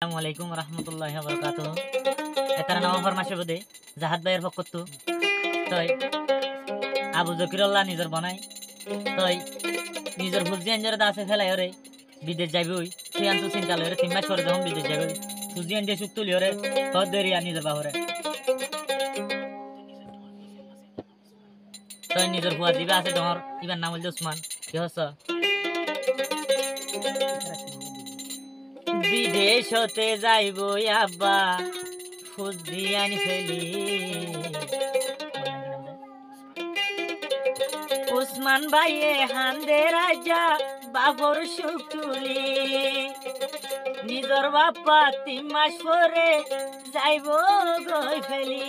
আসসালামু আলাইকুম রহমতুল্লাহি ওয়া বারাকাতুহু। এটার নাম ফরমাশে বদে জাহাদ ভাইয়ের পক্ষত তই আবু জকিরুল্লাহ নিজের বনাই তই নিজের ফুজি এঞ্জরে দাসে ফেলাই ওরে বিদেশ যাবি ওই তুই আন্তু চিন্তা লরে 3 মাস পরে যখন বিদেশ যাবি ফুজি এঞ্জে সুখ তুলি ওরে হদেরিয়া নিজের বাহরে তই নিজের ফুয়া দিবা আছে তোমার ইবার নাম হইল ওসমান কি হস বিদেশ হতে যাইব আব্বা ফুজি আনি ফেলি ওসমান ভাইয়ে হান্দে রাজা বাবর সুখ তুলি নিজর বাপ্পা 3 মাস পরে যাইব গই ফেলি